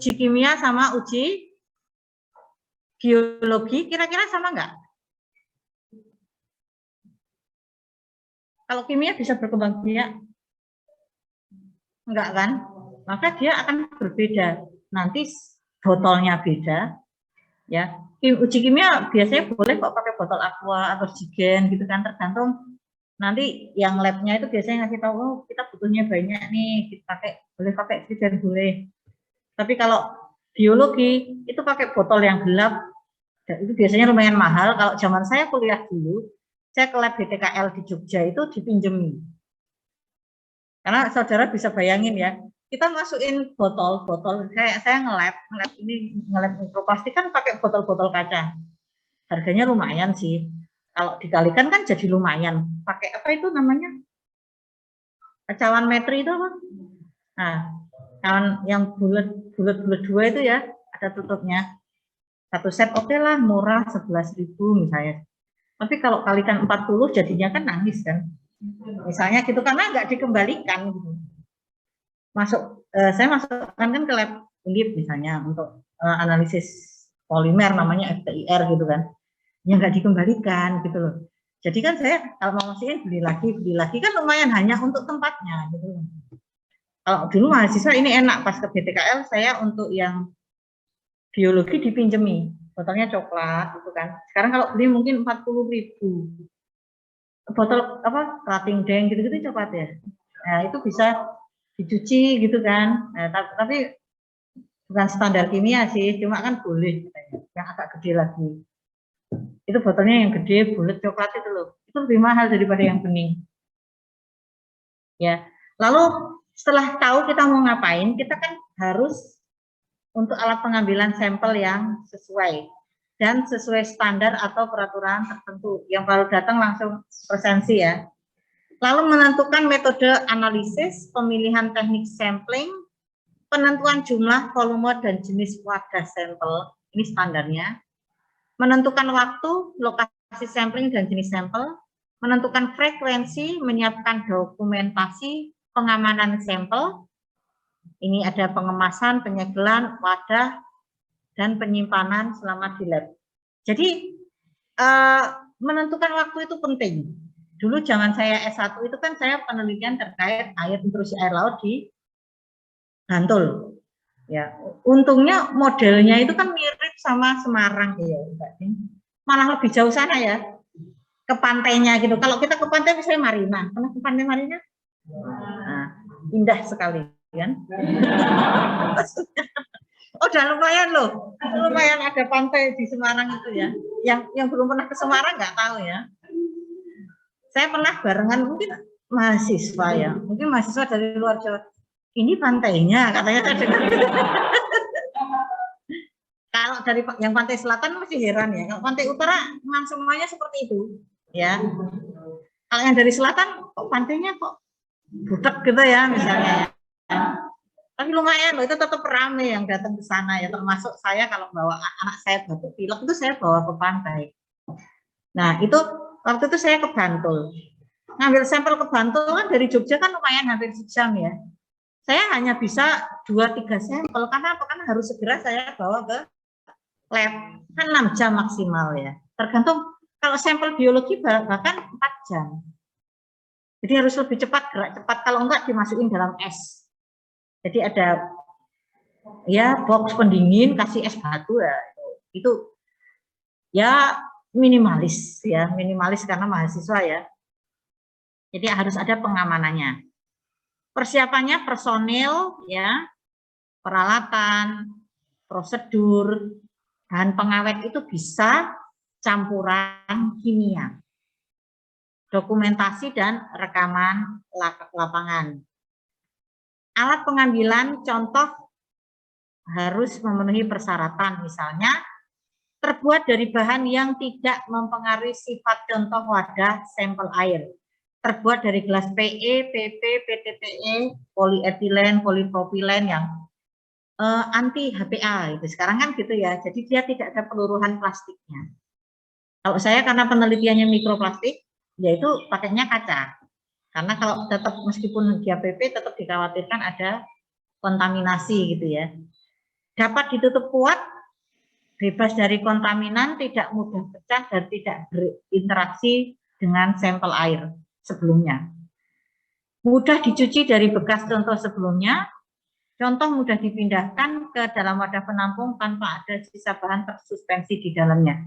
uji kimia sama uji biologi kira-kira sama nggak? Kalau kimia bisa berkembang biak? Enggak kan? Maka dia akan berbeda. Nanti botolnya beda. Ya, uji kimia biasanya boleh kok pakai botol aqua atau oksigen gitu kan, tergantung nanti yang labnya itu biasanya ngasih tahu, oh kita butuhnya banyak nih, kita boleh pakai oksigen boleh. Tapi kalau biologi itu pakai botol yang gelap, itu biasanya lumayan mahal. Kalau zaman saya kuliah dulu, saya ke lab BTKL di Jogja itu dipinjemin. Karena saudara bisa bayangin ya, kita masukin botol-botol, saya nge-lab mikroplastik kan pakai botol-botol kaca. Harganya lumayan sih. Kalau dikalikan kan jadi lumayan. Pakai apa itu namanya? Cawan metri itu apa? Nah, cawan yang bulat-bulat dua itu ya, ada tutupnya. Satu set oke lah, murah 11.000 misalnya. Tapi kalau kalikan 40 jadinya kan nangis kan. Misalnya gitu, karena nggak dikembalikan gitu. Saya masukkan kan ke lab Undip misalnya untuk analisis polimer namanya FTIR gitu kan, yang nggak dikembalikan gitu loh. Jadi kan saya kalau mau masukin beli lagi kan lumayan hanya untuk tempatnya gitu. Kalau dulu mahasiswa ini enak, pas ke BTKL saya untuk yang biologi dipinjemi, botolnya coklat gitu kan. Sekarang kalau beli mungkin 40.000. Botol apa rating deng gitu-gitu coklat ya. Nah, itu bisa dicuci gitu kan. Nah, tapi bukan standar kimia sih, cuma kan boleh yang agak gede lagi. Itu botolnya yang gede, bulat coklat itu loh. Itu lebih mahal daripada yang bening. Ya. Lalu setelah tahu kita mau ngapain, kita kan harus untuk alat pengambilan sampel yang sesuai dan sesuai standar atau peraturan tertentu. Yang baru datang langsung presensi ya. Lalu menentukan metode analisis, pemilihan teknik sampling, penentuan jumlah, volume, dan jenis wadah sampel, ini standarnya. Menentukan waktu, lokasi sampling, dan jenis sampel. Menentukan frekuensi, menyiapkan dokumentasi, pengamanan sampel. Ini ada pengemasan, penyegelan, wadah, dan penyimpanan selama di lab. Jadi, menentukan waktu itu penting. Dulu zaman saya S1 itu kan saya penelitian terkait intrusi air laut di Bantul. Ya, untungnya modelnya itu kan mirip sama Semarang ya, malah lebih jauh sana ya, ke pantainya gitu. Kalau kita ke pantai misalnya Marina, pernah ke pantai Marina? Nah, indah sekali kan? Oh, udah lumayan loh, lumayan ada pantai di Semarang itu ya. Yang belum pernah ke Semarang nggak tahu ya. Saya pernah barengan mungkin mahasiswa ya, mungkin mahasiswa dari luar Jawa. Ini pantainya katanya saya dengar. Kalau dari yang pantai selatan masih heran ya. Kalau pantai utara memang semuanya seperti itu, ya. Kalau yang dari selatan kok pantainya kok budak gitu ya misalnya. Ya. Tapi lumayan loh, itu tetap ramai yang datang ke sana ya. Termasuk saya kalau bawa anak saya batuk pilek itu saya bawa ke pantai. Nah itu waktu itu saya ke Bantul. Ngambil sampel ke Bantul kan dari Jogja kan lumayan hampir sejam ya. Saya hanya bisa 2-3 sampel karena apa? Karena harus segera saya bawa ke lab. Kan 6 jam maksimal ya. Tergantung kalau sampel biologi bahkan 4 jam. Jadi harus lebih cepat, gerak cepat. Kalau enggak dimasukin dalam es. Jadi ada ya box pendingin, kasih es batu ya. Itu ya minimalis ya, minimalis karena mahasiswa ya. Jadi harus ada pengamanannya. Persiapannya personil ya, peralatan, prosedur, bahan pengawet itu bisa campuran kimia. Dokumentasi dan rekaman lapangan. Alat pengambilan contoh harus memenuhi persyaratan, misalnya terbuat dari bahan yang tidak mempengaruhi sifat contoh wadah sampel air. Terbuat dari gelas PE, PP, PTPE, polietilen, polipropilen yang anti HPA. Gitu. Sekarang kan gitu ya, jadi dia tidak ada peluruhan plastiknya. Kalau saya karena penelitiannya mikroplastik, yaitu pakainya kaca. Karena kalau tetap meskipun dia PP, tetap dikhawatirkan ada kontaminasi gitu ya. dapat ditutup kuat, bebas dari kontaminan, tidak mudah pecah, dan tidak berinteraksi dengan sampel air sebelumnya. Mudah dicuci dari bekas contoh sebelumnya. Contoh mudah dipindahkan ke dalam wadah penampung tanpa ada sisa bahan tersuspensi di dalamnya.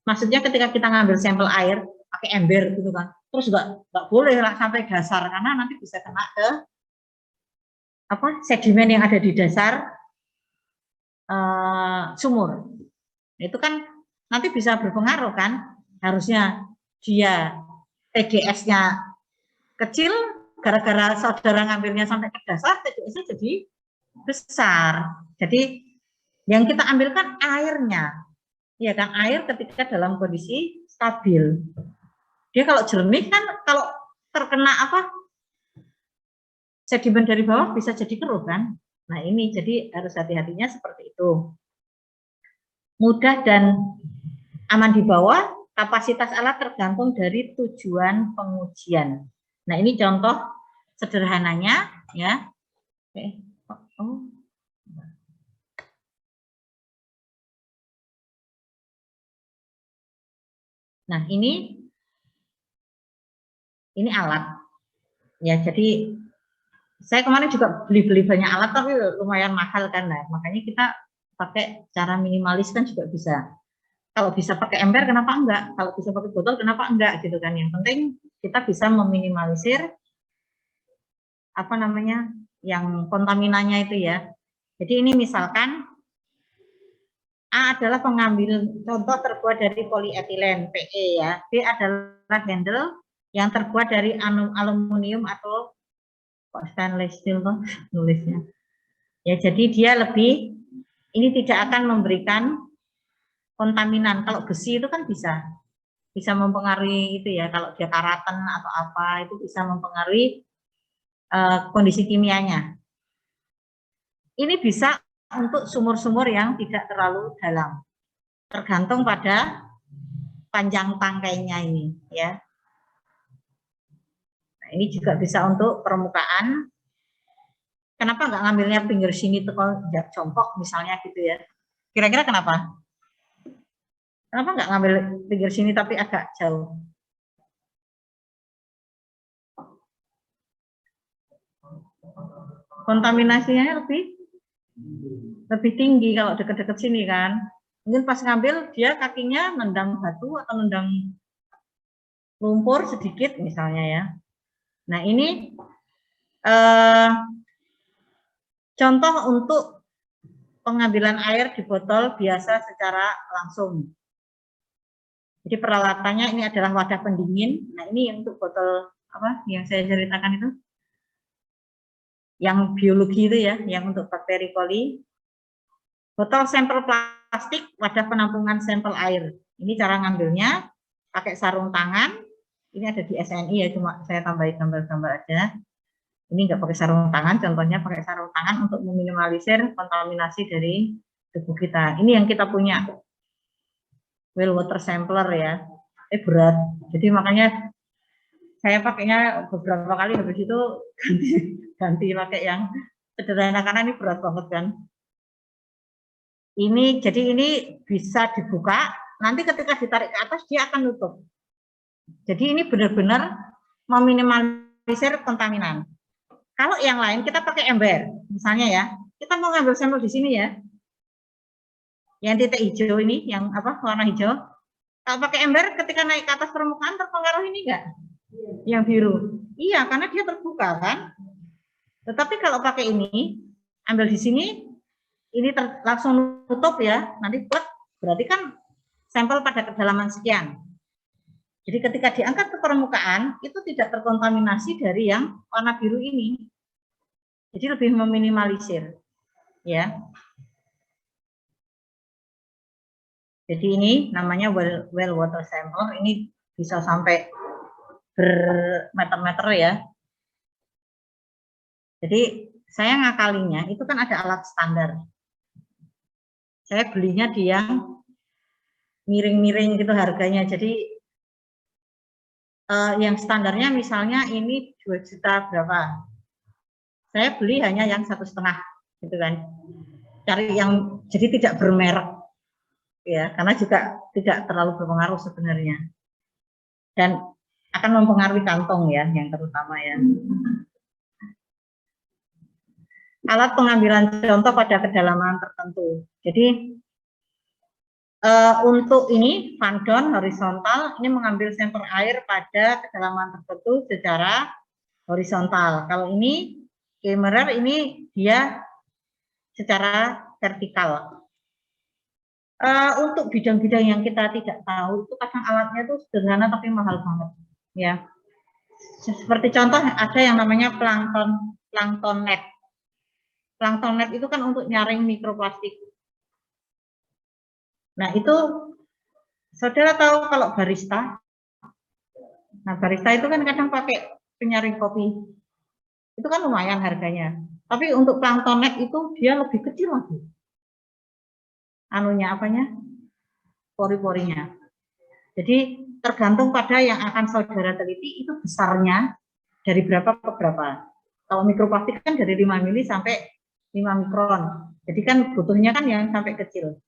Maksudnya ketika kita ngambil sampel air pakai ember gitu kan, terus nggak boleh lah sampai dasar karena nanti bisa kena ke sedimen yang ada di dasar sumur. Itu kan nanti bisa berpengaruh kan, harusnya dia TDS-nya kecil, gara-gara saudara ngambilnya sampai ke dasar, TDS-nya jadi besar. Jadi yang kita ambilkan airnya, ya kan, air ketika dalam kondisi stabil. Dia kalau jernih kan, kalau terkena sedimen dari bawah bisa jadi keruh kan. Nah ini jadi harus hati-hatinya seperti itu. Mudah dan aman dibawa, kapasitas alat tergantung dari tujuan pengujian. Nah ini contoh sederhananya ya. Nah ini alat ya, jadi saya kemarin juga beli banyak alat tapi lumayan mahal kan, nah makanya kita pakai cara minimalis kan juga bisa. Kalau bisa pakai ember kenapa enggak, kalau bisa pakai botol kenapa enggak gitu kan. Yang penting kita bisa meminimalisir yang kontaminannya itu ya. Jadi ini misalkan A adalah pengambil contoh terbuat dari polietilen PE ya. B adalah handle yang terbuat dari aluminium atau stainless steel tuh nulisnya. Ya, jadi dia ini tidak akan memberikan kontaminan. Kalau besi itu kan bisa mempengaruhi itu ya, kalau dia karatan atau apa itu bisa mempengaruhi kondisi kimianya. Ini bisa untuk sumur-sumur yang tidak terlalu dalam, tergantung pada panjang tangkainya ini ya. Nah, ini juga bisa untuk permukaan. Kenapa nggak ngambilnya pinggir sini tuh kalau jongkok misalnya gitu ya? Kira-kira kenapa? Kenapa nggak ngambil pinggir sini tapi agak jauh? Kontaminasinya lebih tinggi kalau dekat-dekat sini kan. Mungkin pas ngambil dia kakinya nendang batu atau nendang lumpur sedikit misalnya ya. Nah ini contoh untuk pengambilan air di botol biasa secara langsung. Jadi peralatannya ini adalah wadah pendingin. Nah ini untuk botol yang saya ceritakan itu, yang biologi itu ya, yang untuk bakteri coli. Botol sampel plastik, wadah penampungan sampel air. Ini cara ngambilnya pakai sarung tangan. Ini ada di SNI ya, cuma saya tambahin gambar-gambar aja. Ini nggak pakai sarung tangan, contohnya pakai sarung tangan untuk meminimalisir kontaminasi dari tubuh kita. Ini yang kita punya well water sampler ya. Berat. Jadi makanya saya pakainya beberapa kali, habis itu ganti pakai yang sederhana karena ini berat banget kan. Ini jadi ini bisa dibuka, nanti ketika ditarik ke atas dia akan nutup. Jadi ini benar-benar meminimalisir kontaminan. Kalau yang lain kita pakai ember, misalnya ya, kita mau ngambil sampel di sini ya, yang titik hijau ini, yang warna hijau. Kalau pakai ember, ketika naik ke atas permukaan terpengaruh ini enggak? Yang biru. Iya, karena dia terbuka kan. Tetapi kalau pakai ini, ambil di sini, ini langsung tutup ya, nanti berarti kan sampel pada kedalaman sekian. Jadi ketika diangkat ke permukaan, itu tidak terkontaminasi dari yang warna biru ini. Jadi lebih meminimalisir. Ya. Jadi ini namanya well water sampler, ini bisa sampai bermeter-meter ya. Jadi saya ngakalinya, itu kan ada alat standar. Saya belinya di yang miring-miring gitu harganya. Jadi yang standarnya misalnya ini 2 juta berapa, saya beli hanya yang 1,5 gitu kan. cari yang jadi tidak bermerek ya, karena juga tidak terlalu berpengaruh sebenarnya dan akan mempengaruhi kantong ya, yang terutama ya. Alat pengambilan contoh pada kedalaman tertentu. Jadi untuk ini Van Don horizontal ini mengambil sampel air pada kedalaman tertentu secara horizontal. Kalau ini Kemmerer ini dia secara vertikal. Untuk bidang-bidang yang kita tidak tahu itu kadang alatnya itu sederhana tapi mahal banget ya. Seperti contoh ada yang namanya plankton net. Plankton net itu kan untuk nyaring mikroplastik. Nah itu saudara tahu kalau barista. Nah barista itu kan kadang pakai penyaring kopi. Itu kan lumayan harganya. Tapi untuk plankton net itu dia lebih kecil lagi. Anunya apanya? Pori-porinya. Jadi tergantung pada yang akan saudara teliti itu besarnya dari berapa ke berapa. Kalau mikroplastik kan dari 5 mili sampai 5 mikron. Jadi kan butuhnya kan yang sampai kecil.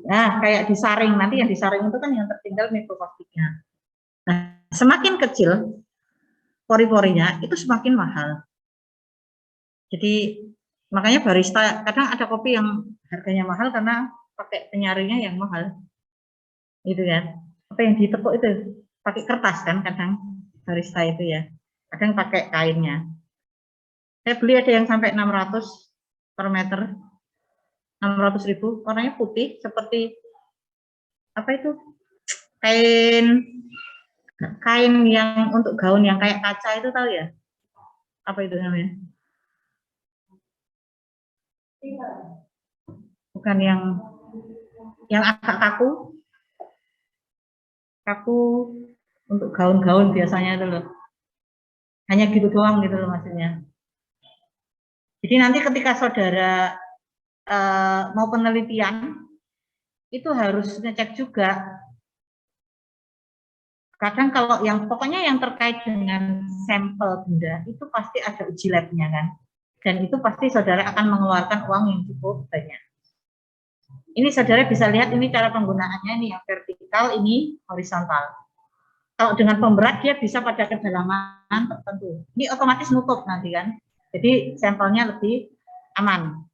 Nah, kayak disaring, nanti yang disaring itu kan yang tertinggal mikroplastiknya. Nah, semakin kecil pori-porinya itu semakin mahal. Jadi makanya barista kadang ada kopi yang harganya mahal karena pakai penyaringnya yang mahal. Gitu kan. Apa yang ditekuk itu pakai kertas kan kadang barista itu ya. Kadang pakai kainnya. Saya beli ada yang sampai 600 per meter. 600.000, warnanya putih seperti apa itu? Kain yang untuk gaun yang kayak kaca itu tahu ya? Apa itu namanya? Bukan yang agak kaku. Kaku untuk gaun-gaun biasanya itu loh. Hanya gitu doang gitu loh maksudnya. Jadi nanti ketika saudara mau penelitian itu harus ngecek juga. Kadang kalau yang pokoknya yang terkait dengan sampel benda itu pasti ada uji labnya kan. Dan itu pasti saudara akan mengeluarkan uang yang cukup banyak. Ini saudara bisa lihat ini cara penggunaannya, ini yang vertikal, ini horizontal. Kalau dengan pemberat dia bisa pada kedalaman tertentu. Ini otomatis nutup nanti kan. Jadi sampelnya lebih aman.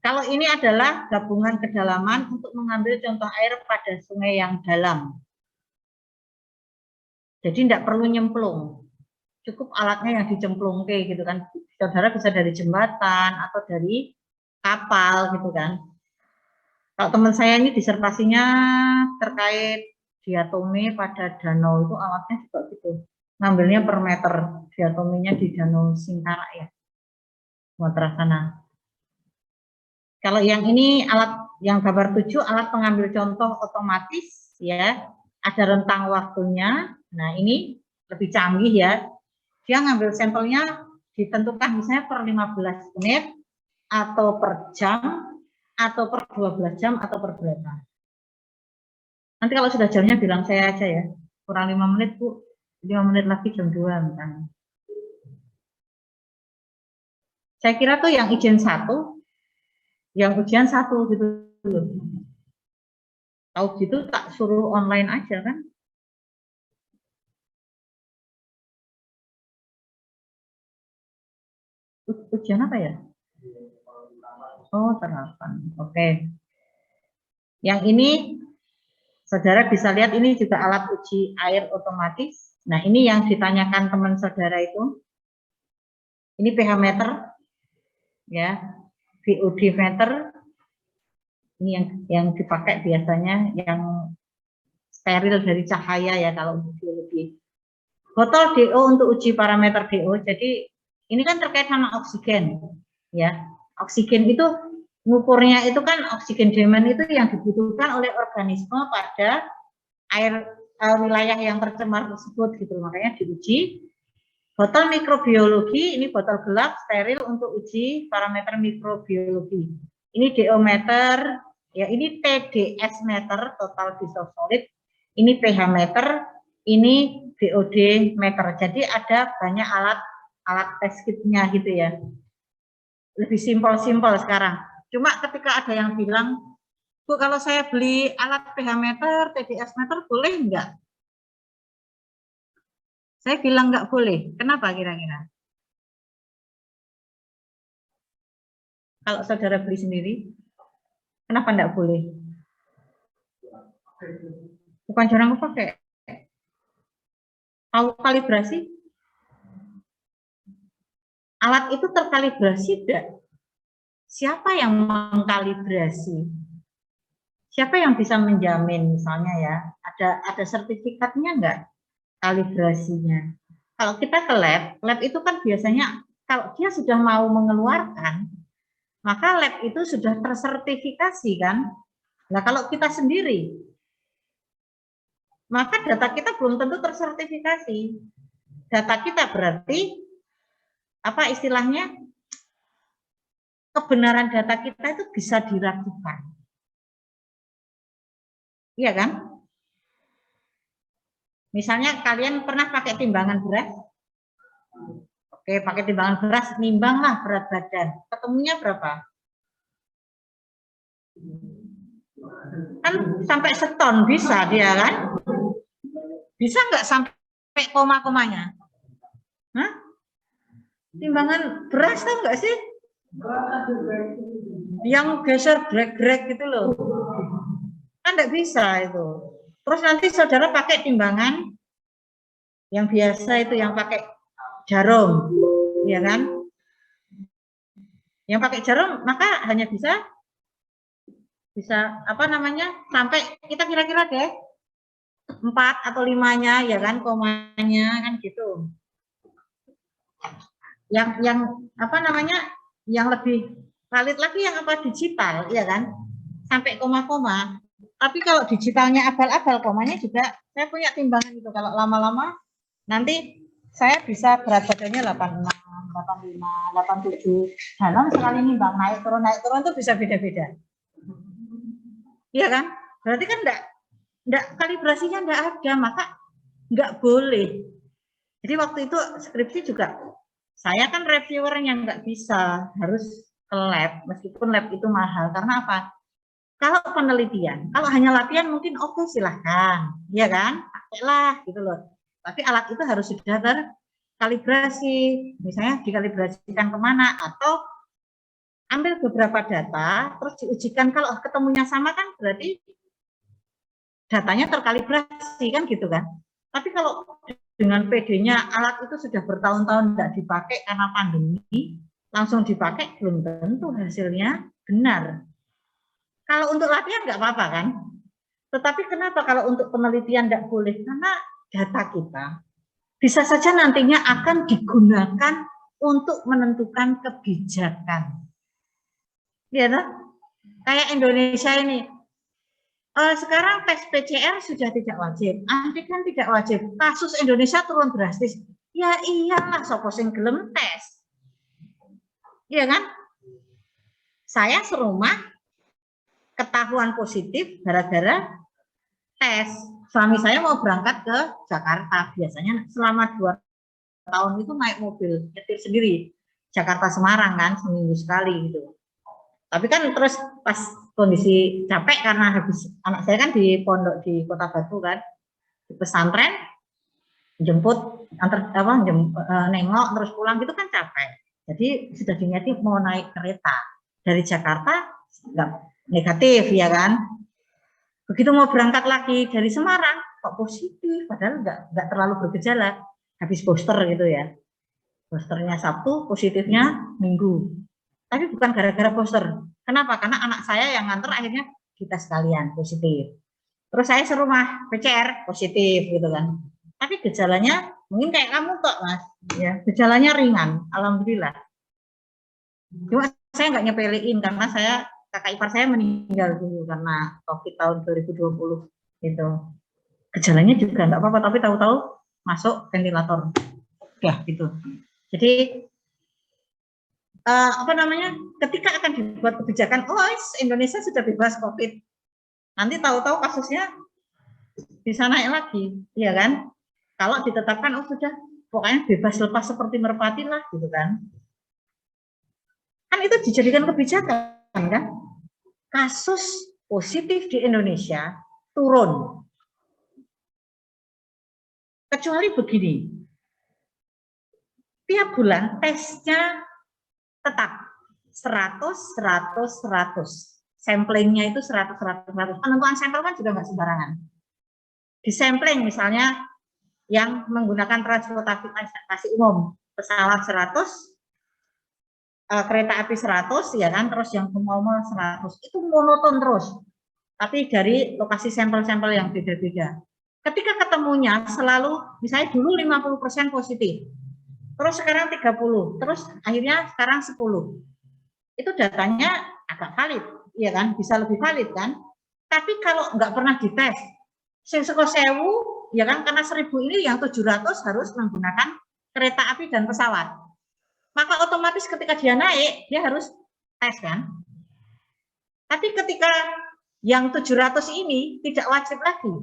Kalau ini adalah gabungan kedalaman untuk mengambil contoh air pada sungai yang dalam. Jadi tidak perlu nyemplung. Cukup alatnya yang dicemplung gitu kan. Saudara bisa dari jembatan atau dari kapal gitu kan. Kalau teman saya ini disertasinya terkait diatomi pada danau itu alatnya juga gitu. Ngambilnya per meter diatominya di danau Singkarak ya. Sumatera sana. Kalau yang ini alat yang gambar 7 alat pengambil contoh otomatis ya. Ada rentang waktunya. Nah, ini lebih canggih ya. Dia ngambil sampelnya ditentukan misalnya per 15 menit atau per jam atau per 12 jam atau per berapa. Nanti kalau sudah jamnya bilang saya aja ya. Kurang 5 menit, Bu. 5 menit lagi jam 2 misalnya. Saya kira tuh yang izin 1, yang ujian 1 gitu loh. Tahu gitu tak suruh online aja kan. Ujian apa ya? Oh, terapan. Oke. Yang ini saudara bisa lihat ini juga alat uji air otomatis. Nah, ini yang ditanyakan teman saudara itu. Ini pH meter ya. VOD meter. Ini yang dipakai biasanya yang steril dari cahaya ya kalau untuk biologi. Botol DO untuk uji parameter DO. Jadi ini kan terkait sama oksigen ya. Oksigen itu ngukurnya itu kan oksigen demand itu yang dibutuhkan oleh organisme pada air wilayah yang tercemar tersebut gitu. Makanya diuji. Botol mikrobiologi ini botol gelap steril untuk uji parameter mikrobiologi. Ini DO meter, ya ini TDS meter total dissolved solid. Ini pH meter, ini BOD meter. Jadi ada banyak alat tes kitnya gitu ya. lebih simpel-simpel sekarang. Cuma ketika ada yang bilang, Bu, kalau saya beli alat pH meter, TDS meter, boleh enggak? Saya bilang enggak boleh. Kenapa kira-kira? Kalau saudara beli sendiri, kenapa enggak boleh? Bukan jarang pakai. Tahu kalibrasi? Alat itu terkalibrasi enggak? Siapa yang mengkalibrasi? Siapa yang bisa menjamin misalnya ya? Ada sertifikatnya enggak kalibrasinya? Kalau kita ke lab itu kan biasanya kalau dia sudah mau mengeluarkan, maka lab itu sudah tersertifikasi kan? Nah, kalau kita sendiri, maka data kita belum tentu tersertifikasi. Data kita berarti apa istilahnya? Kebenaran data kita itu bisa diragukan. Iya kan? Misalnya kalian pernah pakai timbangan beras? Oke, pakai timbangan beras, nimbanglah berat badan. Ketemunya berapa? Kan sampai seton bisa dia kan? Bisa nggak sampai koma-komanya? Hah? Timbangan beras kan nggak sih? Yang geser grek-grek gitu loh. Kan nggak bisa itu. Terus nanti saudara pakai timbangan yang biasa itu, yang pakai jarum, ya kan? Yang pakai jarum maka hanya bisa apa namanya, sampai kita kira-kira deh 4 atau 5-nya ya kan, komanya kan gitu. Yang apa namanya, yang lebih valid lagi yang apa, digital ya kan, sampai koma-koma. Tapi kalau digitalnya abal-abal, komanya juga, saya punya timbangan itu, kalau lama-lama nanti saya bisa berat badannya 86, 85, 87 dalam sekali nimbang, naik turun itu bisa beda-beda. Iya kan? Berarti kan enggak kalibrasinya enggak ada, maka enggak boleh. Jadi waktu itu skripsi juga, saya kan reviewer yang enggak bisa, harus ke lab, meskipun lab itu mahal. Karena apa? Kalau penelitian, kalau hanya latihan mungkin oke, silahkan, ya kan? Pakailah gitu loh. Tapi alat itu harus sudah terkalibrasi, misalnya dikalibrasikan kemana, atau ambil beberapa data, terus diujikan, kalau ketemunya sama kan berarti datanya terkalibrasi kan gitu kan. Tapi kalau dengan PD-nya alat itu sudah bertahun-tahun tidak dipakai karena pandemi, langsung dipakai, belum tentu hasilnya benar. Kalau untuk latihan nggak apa-apa kan. Tetapi kenapa kalau untuk penelitian tidak boleh? Karena data kita bisa saja nantinya akan digunakan untuk menentukan kebijakan. Ya, kayak Indonesia ini. Sekarang tes PCR sudah tidak wajib, antigen tidak wajib, kasus Indonesia turun drastis. Ya iyalah, sopo sing gelem tes. Iya kan? Saya serumah ketahuan positif gara-gara tes. Suami saya mau berangkat ke Jakarta, biasanya selama 2 tahun itu naik mobil nyetir sendiri, Jakarta Semarang kan, seminggu sekali gitu. Tapi kan terus pas kondisi capek karena habis, anak saya kan di pondok di Kota Batu kan, di pesantren, jemput antar apa nengok terus pulang gitu kan capek. Jadi sudah diniati mau naik kereta dari Jakarta, nggak negatif ya kan. Begitu mau berangkat lagi dari Semarang kok positif, padahal nggak terlalu bergejala, habis booster gitu ya. Boosternya Sabtu, positifnya Minggu. Tapi bukan gara-gara booster. Kenapa? Karena anak saya yang nganter akhirnya kita sekalian positif. Terus saya serumah PCR positif gitu kan. Tapi gejalanya mungkin kayak kamu kok Mas. Ya, gejalanya ringan, alhamdulillah. Cuma saya nggak nyepelein karena kakak ipar saya meninggal dulu karena COVID tahun 2020 gitu. Gejalanya juga nggak apa-apa, tapi tahu-tahu masuk ventilator. Udah gitu. Jadi apa namanya, ketika akan dibuat kebijakan, Indonesia sudah bebas COVID, nanti tahu-tahu kasusnya bisa naik lagi, ya kan? Kalau ditetapkan, sudah, pokoknya bebas lepas seperti merpati lah, gitu kan? Kan itu dijadikan kebijakan kan? Kasus positif di Indonesia turun. Kecuali begini, tiap bulan tesnya tetap 100, 100, 100. Samplingnya itu 100, 100, 100. Penentuan sampel kan juga nggak sembarangan. Di sampling misalnya yang menggunakan transportasi umum, pesawat 100, kereta api 100, ya kan, terus yang ke mall 100, itu monoton terus. Tapi dari lokasi sampel-sampel yang beda-beda. Ketika ketemunya selalu, misalnya dulu 50% positif, terus sekarang 30, terus akhirnya sekarang 10. Itu datanya agak valid, ya kan, bisa lebih valid kan. Tapi kalau nggak pernah dites, sing seko 1000, ya kan, karena 1000 ini yang 700 harus menggunakan kereta api dan pesawat. Maka otomatis ketika dia naik, dia harus tes kan. Tapi ketika yang 700 ini tidak wajib lagi,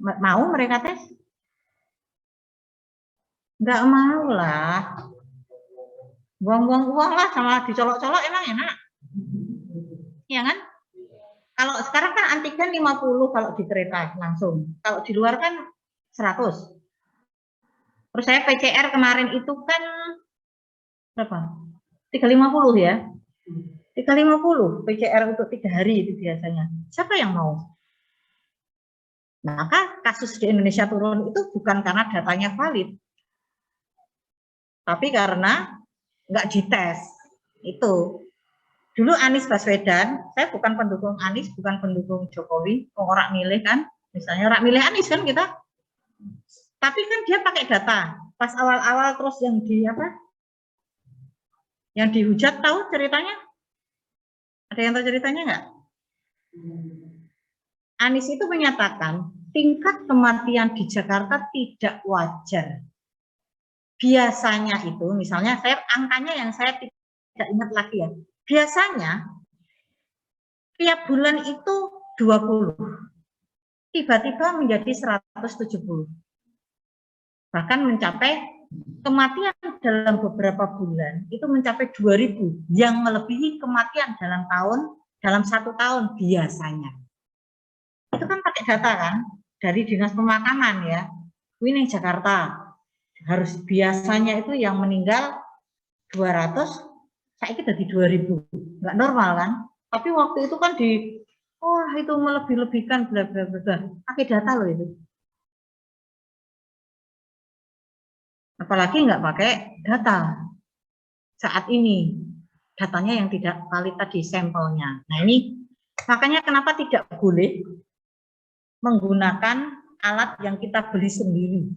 mau mereka tes? Nggak mau lah. Buang-buang uang lah sama dicolok-colok, emang enak. Ya kan? Kalau sekarang kan antigen 50 kalau di kereta langsung. Kalau di luar kan 100. Terus saya PCR kemarin itu kan berapa? 350 ya. 350 PCR untuk 3 hari itu biasanya. Siapa yang mau? Maka kasus di Indonesia turun itu bukan karena datanya valid, tapi karena nggak dites. Itu dulu Anies Baswedan, saya bukan pendukung Anies, bukan pendukung Jokowi, orang milih kan, misalnya orang milih Anies kan kita, tapi kan dia pakai data. Pas awal-awal terus yang di apa? Yang dihujat, tahu ceritanya? Ada yang tahu ceritanya nggak? Anies itu menyatakan tingkat kematian di Jakarta tidak wajar. Biasanya itu, misalnya saya angkanya yang saya tidak ingat lagi ya. Biasanya tiap bulan itu 20. Tiba-tiba menjadi 170. Bahkan mencapai kematian dalam beberapa bulan itu mencapai 2000 yang melebihi kematian dalam 1 tahun biasanya. Itu kan pakai data kan dari Dinas Pemakaman ya. Ini Jakarta harus biasanya itu yang meninggal 200, saya kira di 2000, nggak normal kan? Tapi waktu itu kan wah itu melebih-lebihkan bla bla bla, pakai data loh itu. Apalagi nggak pakai data saat ini, datanya yang tidak valid tadi sampelnya. Nah ini makanya kenapa tidak boleh menggunakan alat yang kita beli sendiri.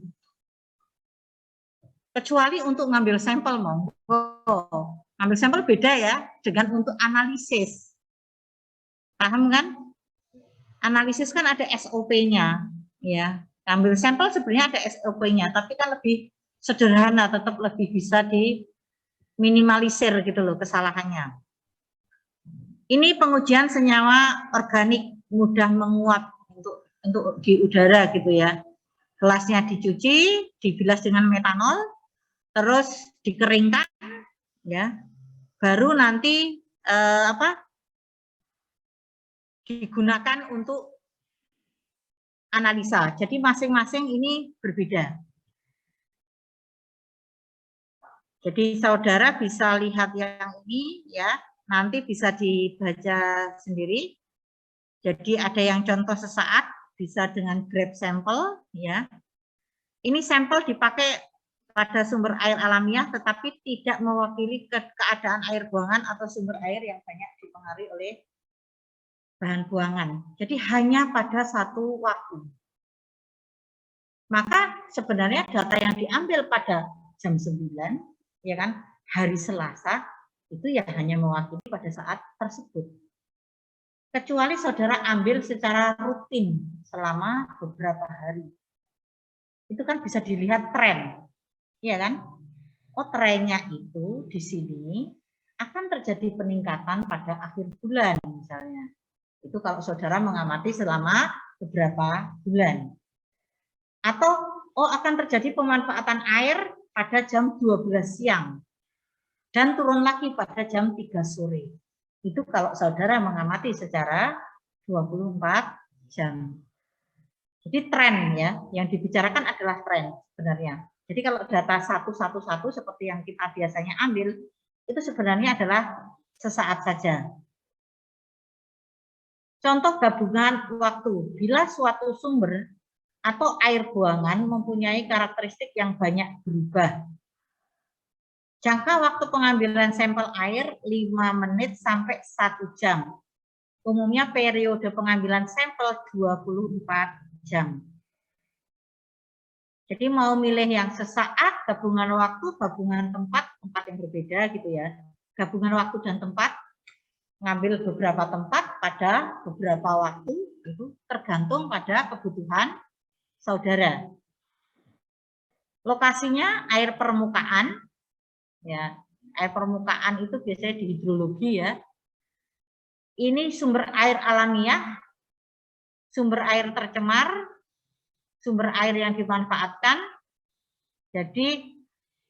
Kecuali untuk ngambil sampel, monggo. Ngambil sampel beda ya dengan untuk analisis. Paham kan? Analisis kan ada SOP-nya, ya. Ngambil sampel sebenarnya ada SOP-nya, tapi kan lebih sederhana, tetap lebih bisa diminimalisir gitu loh kesalahannya. Ini pengujian senyawa organik mudah menguap untuk di udara gitu ya. Gelasnya dicuci, dibilas dengan metanol, terus dikeringkan, ya, baru nanti digunakan untuk analisa. Jadi masing-masing ini berbeda. Jadi saudara bisa lihat yang ini ya, nanti bisa dibaca sendiri. Jadi ada yang contoh sesaat, bisa dengan grab sampel ya. Ini sampel dipakai pada sumber air alamiah tetapi tidak mewakili keadaan air buangan atau sumber air yang banyak dipengaruhi oleh bahan buangan. Jadi hanya pada satu waktu. Maka sebenarnya data yang diambil pada jam 9, ya kan, hari Selasa, itu ya hanya mewakili pada saat tersebut. Kecuali saudara ambil secara rutin selama beberapa hari. Itu kan bisa dilihat tren, ya kan? Oh, trennya itu di sini akan terjadi peningkatan pada akhir bulan misalnya. Itu kalau saudara mengamati selama beberapa bulan. Atau akan terjadi pemanfaatan air pada jam 12 siang. dan turun lagi pada jam 3 sore. Itu kalau saudara mengamati secara 24 jam. Jadi tren ya, yang dibicarakan adalah tren sebenarnya. Jadi kalau data 111 seperti yang kita biasanya ambil, itu sebenarnya adalah sesaat saja. Contoh gabungan waktu, bila suatu sumber atau air buangan mempunyai karakteristik yang banyak berubah. Jangka waktu pengambilan sampel air 5 menit sampai 1 jam. Umumnya periode pengambilan sampel 24 jam. Jadi mau milih yang sesaat, gabungan waktu, gabungan tempat yang berbeda gitu ya. Gabungan waktu dan tempat, ngambil beberapa tempat pada beberapa waktu, itu tergantung pada kebutuhan saudara. Lokasinya air permukaan, ya. Air permukaan itu biasanya di hidrologi ya. Ini sumber air alamiah, sumber air tercemar, sumber air yang dimanfaatkan. Jadi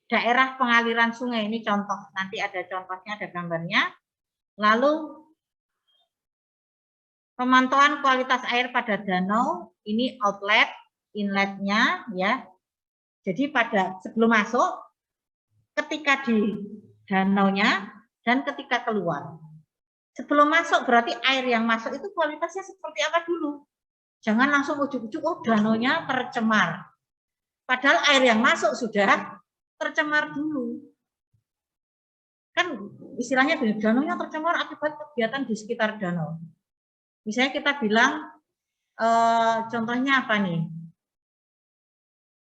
daerah pengaliran sungai ini contoh, nanti ada contohnya, ada gambarnya. Lalu pemantauan kualitas air pada danau, ini outlet, inletnya ya. Jadi pada sebelum masuk, ketika di danaunya, dan ketika keluar. Sebelum masuk berarti air yang masuk itu kualitasnya seperti apa dulu. Jangan langsung ujuk-ujuk, oh danaunya tercemar. Padahal air yang masuk sudah tercemar dulu. Kan istilahnya danaunya tercemar akibat kegiatan di sekitar danau. Misalnya kita bilang, contohnya apa nih?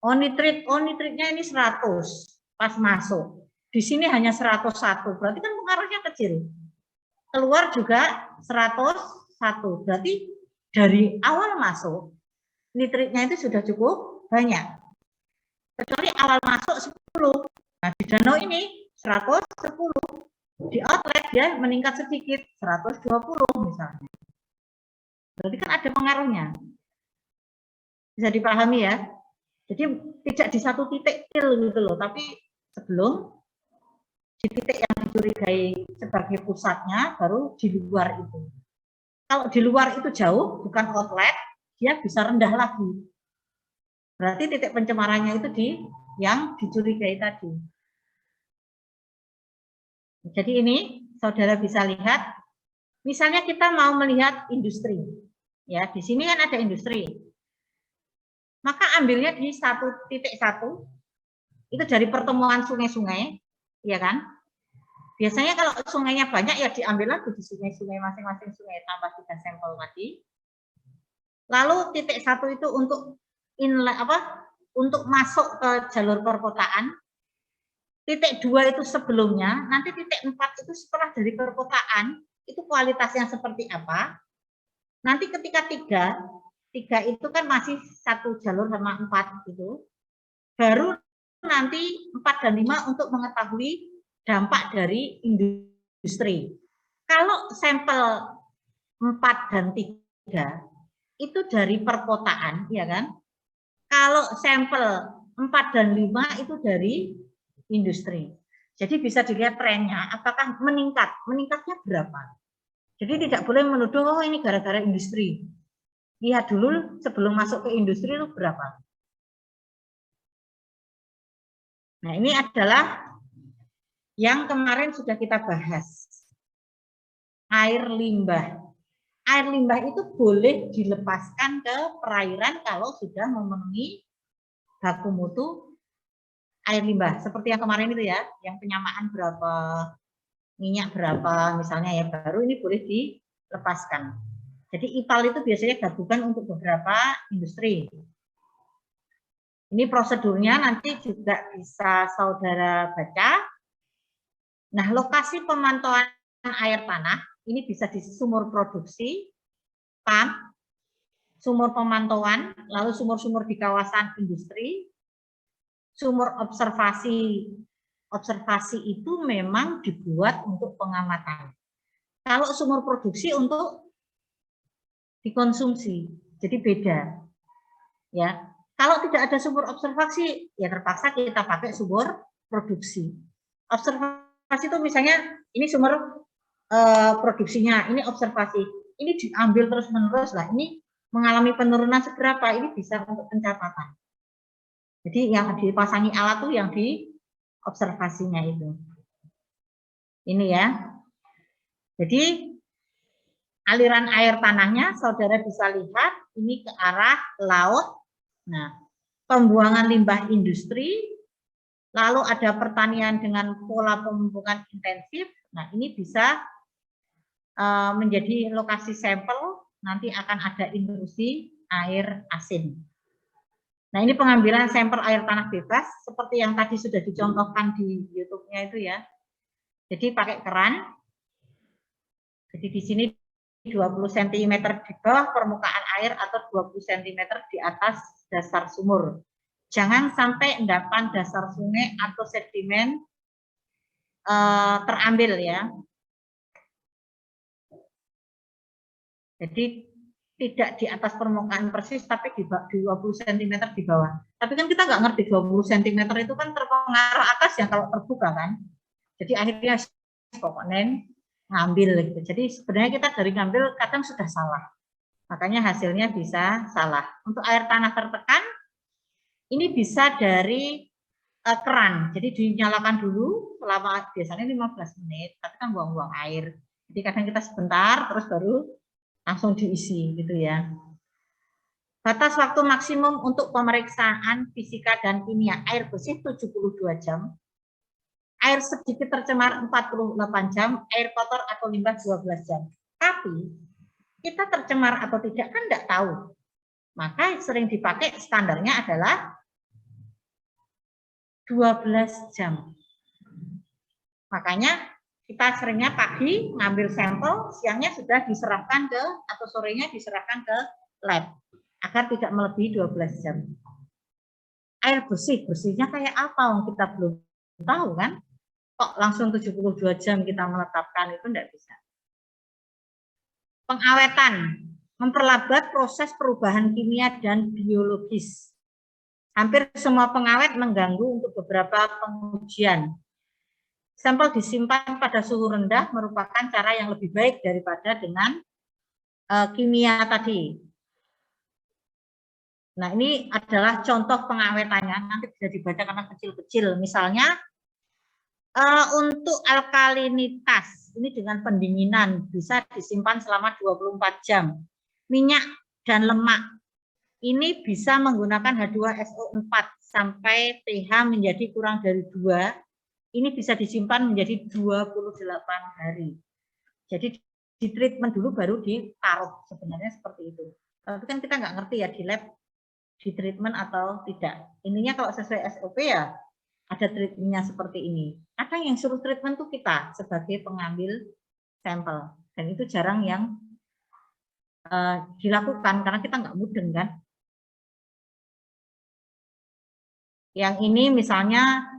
Nitritnya ini 100 pas masuk. Di sini hanya 101, berarti kan pengaruhnya kecil. Keluar juga 101, berarti dari awal masuk, nitritnya itu sudah cukup banyak. Kecuali awal masuk 10, nah di danau ini 110, di outlet ya meningkat sedikit, 120 misalnya. Berarti kan ada pengaruhnya. Bisa dipahami ya. Jadi tidak di satu titik gitu loh, tapi sebelum di titik yang dicurigai sebagai pusatnya, baru di luar itu. Kalau di luar itu jauh, bukan outlet, dia bisa rendah lagi. Berarti titik pencemarannya itu di yang dicurigai tadi. Jadi ini saudara bisa lihat, misalnya kita mau melihat industri, ya di sini kan ada industri. Maka ambilnya di 1.1, itu dari pertemuan sungai-sungai, ya kan? Biasanya kalau sungainya banyak ya diambil lagi di sungai-sungai masing-masing sungai tambah 3 sampel tadi. Lalu titik 1 itu untuk untuk masuk ke jalur perkotaan. Titik 2 itu sebelumnya, nanti titik 4 itu setelah dari perkotaan, itu kualitasnya seperti apa. Nanti ketika 3 itu kan masih 1 jalur sama 4 itu. Baru nanti 4 dan 5 untuk mengetahui dampak dari industri. Kalau sampel 4 dan 3 itu dari perkotaan, ya kan? Kalau sampel 4 dan 5 itu dari industri. Jadi bisa dilihat trennya, apakah meningkat? Meningkatnya berapa? Jadi tidak boleh menuduh, oh ini gara-gara industri. Lihat dulu sebelum masuk ke industri itu berapa. Nah ini adalah yang kemarin sudah kita bahas. Air limbah. Air limbah itu boleh dilepaskan ke perairan kalau sudah memenuhi baku mutu air limbah. Seperti yang kemarin itu ya, yang penyamaan berapa, minyak berapa misalnya ya, baru ini boleh dilepaskan. Jadi IPAL itu biasanya gabungan untuk beberapa industri. Ini prosedurnya nanti juga bisa saudara baca. Nah, lokasi pemantauan air tanah ini bisa di sumur produksi, pump, sumur pemantauan, lalu sumur-sumur di kawasan industri, sumur observasi. Observasi itu memang dibuat untuk pengamatan. Kalau sumur produksi untuk dikonsumsi, jadi beda. Ya, kalau tidak ada sumur observasi, ya terpaksa kita pakai sumur produksi. Observasi observasi itu misalnya ini sumber produksinya, ini observasi, ini diambil terus-menerus lah, ini mengalami penurunan seberapa, ini bisa untuk pencatatan. Jadi yang dipasangi alat tuh yang di observasinya itu. Ini ya. Jadi aliran air tanahnya saudara bisa lihat ini ke arah laut. Nah, pembuangan limbah industri, lalu ada pertanian dengan pola pemupukan intensif. Nah, ini bisa menjadi lokasi sampel, nanti akan ada intrusi air asin. Nah, ini pengambilan sampel air tanah bebas seperti yang tadi sudah dicontohkan di YouTube-nya itu ya. Jadi pakai keran. Jadi di sini 20 cm di bawah permukaan air atau 20 cm di atas dasar sumur. Jangan sampai endapan dasar sungai atau sedimen terambil ya. Jadi tidak di atas permukaan persis, tapi di 20 cm di bawah. Tapi kan kita nggak ngerti 20 cm itu kan terpengaruh atas ya kalau terbuka kan. Jadi akhirnya pokoknya ngambil gitu. Jadi sebenarnya kita dari ngambil kadang sudah salah. Makanya hasilnya bisa salah. Untuk air tanah tertekan, ini bisa dari keran. Jadi dinyalakan dulu selama biasanya 15 menit, tapi kan buang-buang air. Jadi kadang kita sebentar terus baru langsung diisi gitu ya. Batas waktu maksimum untuk pemeriksaan fisika dan kimia air bersih 72 jam. Air sedikit tercemar 48 jam, air kotor atau limbah 12 jam. Tapi kita tercemar atau tidak kan enggak tahu. Maka sering dipakai standarnya adalah 12 jam. Makanya kita seringnya pagi ngambil sampel, siangnya sudah diserahkan ke atau sorenya diserahkan ke lab agar tidak melebihi 12 jam. Air bersih, bersihnya kayak apa? Kita belum tahu kan? Kok langsung 72 jam kita menetapkan itu enggak bisa. Pengawetan, memperlambat proses perubahan kimia dan biologis. Hampir semua pengawet mengganggu untuk beberapa pengujian. Sampel disimpan pada suhu rendah merupakan cara yang lebih baik daripada dengan kimia tadi. Nah, ini adalah contoh pengawetannya, nanti bisa dibaca karena kecil-kecil. Misalnya, untuk alkalinitas, ini dengan pendinginan, bisa disimpan selama 24 jam. Minyak dan lemak, ini bisa menggunakan H2SO4 sampai pH menjadi kurang dari 2. Ini bisa disimpan menjadi 28 hari. Jadi di treatment dulu baru ditaruh, sebenarnya seperti itu. Tapi kan kita nggak ngerti ya di lab di treatment atau tidak. Ininya kalau sesuai SOP ya ada treatmentnya seperti ini. Ada yang suruh treatment tuh kita sebagai pengambil sampel. Dan itu jarang yang dilakukan karena kita nggak mudeng kan. Yang ini misalnya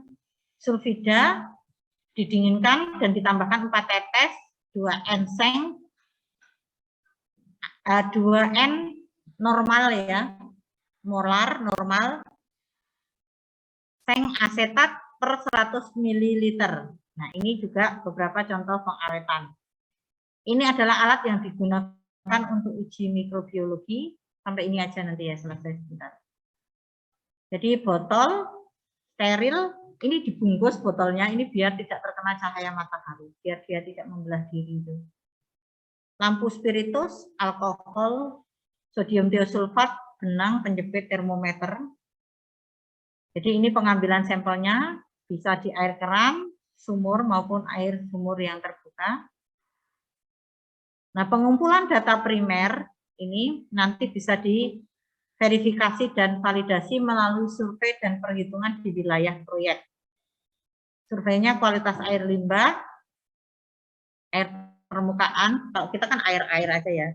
sulfida didinginkan dan ditambahkan 4 tetes, 2 enseng, 2 N normal ya, molar normal, seng asetat per 100 ml. Nah, ini juga beberapa contoh pengawetan. Ini adalah alat yang digunakan untuk uji mikrobiologi. Sampai ini aja nanti ya, selesai sebentar. Jadi botol steril, ini dibungkus botolnya, ini biar tidak terkena cahaya matahari, biar dia tidak membelah diri itu. Lampu spiritus, alkohol, sodium tiosulfat, benang, penjepit, termometer. Jadi ini pengambilan sampelnya bisa di air keran, sumur maupun air sumur yang terbuka. Nah, pengumpulan data primer ini nanti bisa diverifikasi dan validasi melalui survei dan perhitungan di wilayah proyek. Surveinya kualitas air limbah, air permukaan, kalau kita kan air-air aja ya.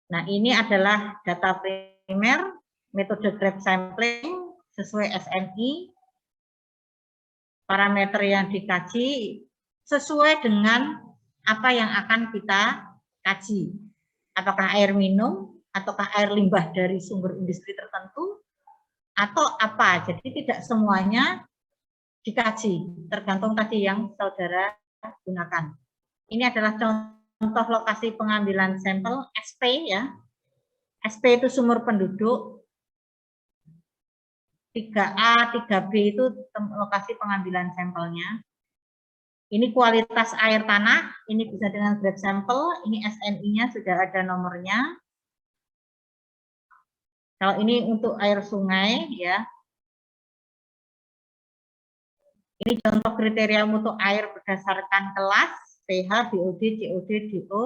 Nah, ini adalah data primer, metode grab sampling sesuai SNI, parameter yang dikaji sesuai dengan apa yang akan kita kaji. Apakah air minum, ataukah air limbah dari sumber industri tertentu, atau apa. Jadi tidak semuanya dikaji, tergantung tadi yang saudara gunakan. Ini adalah contoh lokasi pengambilan sampel SP ya. SP itu sumur penduduk, 3A, 3B itu lokasi pengambilan sampelnya. Ini kualitas air tanah, ini bisa dengan grade sampel, ini SNI-nya sudah ada nomornya. Kalau ini untuk air sungai ya. Ini contoh kriteria mutu air berdasarkan kelas pH, BOD, COD, DO,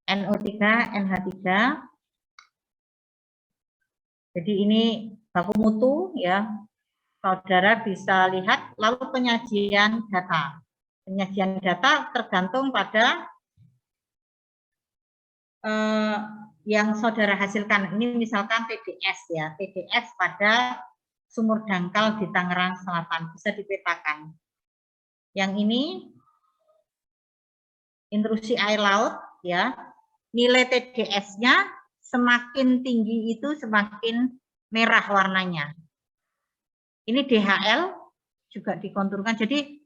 NO3, NH3. Jadi ini baku mutu ya. Saudara bisa lihat lalu penyajian data. Penyajian data tergantung pada yang saudara hasilkan. Ini misalkan TDS ya, TDS pada sumur dangkal di Tangerang Selatan bisa dipetakan. Yang ini intrusi air laut ya, nilai TDS-nya semakin tinggi itu semakin merah warnanya. Ini DHL juga dikonturkan. Jadi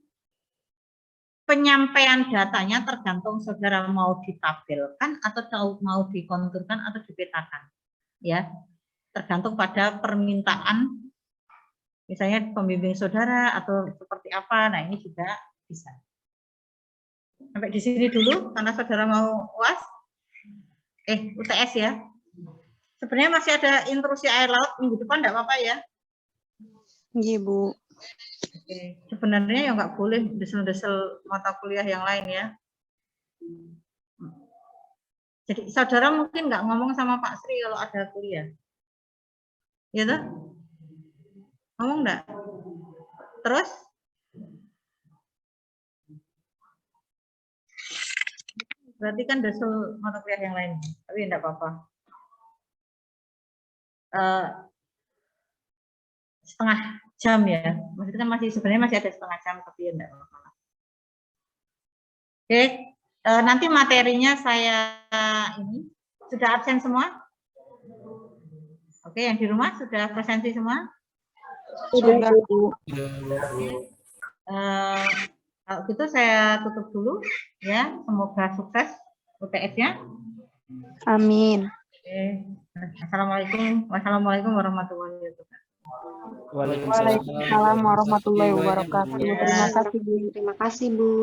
penyampaian datanya tergantung saudara mau ditabelkan atau mau dikonturkan atau dipetakan. Ya, tergantung pada permintaan misalnya pembimbing saudara atau seperti apa. Nah, ini juga bisa. Sampai di sini dulu karena saudara mau UAS. UTS ya. Sebenarnya masih ada intrusi air laut minggu depan, enggak apa-apa ya? Iya, Bu. Oke. Sebenarnya ya nggak boleh desel-desel mata kuliah yang lain ya. Jadi saudara mungkin nggak ngomong sama Pak Sri kalau ada kuliah. Ya toh? Ngomong enggak? Terus? Berarti kan desel mata kuliah yang lain. Tapi enggak apa-apa. Setengah jam ya. Maksudnya kan sebenarnya masih ada setengah jam tapi enggak apa-apa. Oke, nanti materinya saya ini sudah absen semua? Oke, yang di rumah sudah presensi semua? Sudah, Bu. Kalau gitu saya tutup dulu ya. Semoga sukses UTS-nya. Amin. Oke. Wassalamualaikum warahmatullahi wabarakatuh. Waalaikumsalam warahmatullahi wabarakatuh. Terima kasih, Bu. Terima kasih, Bu.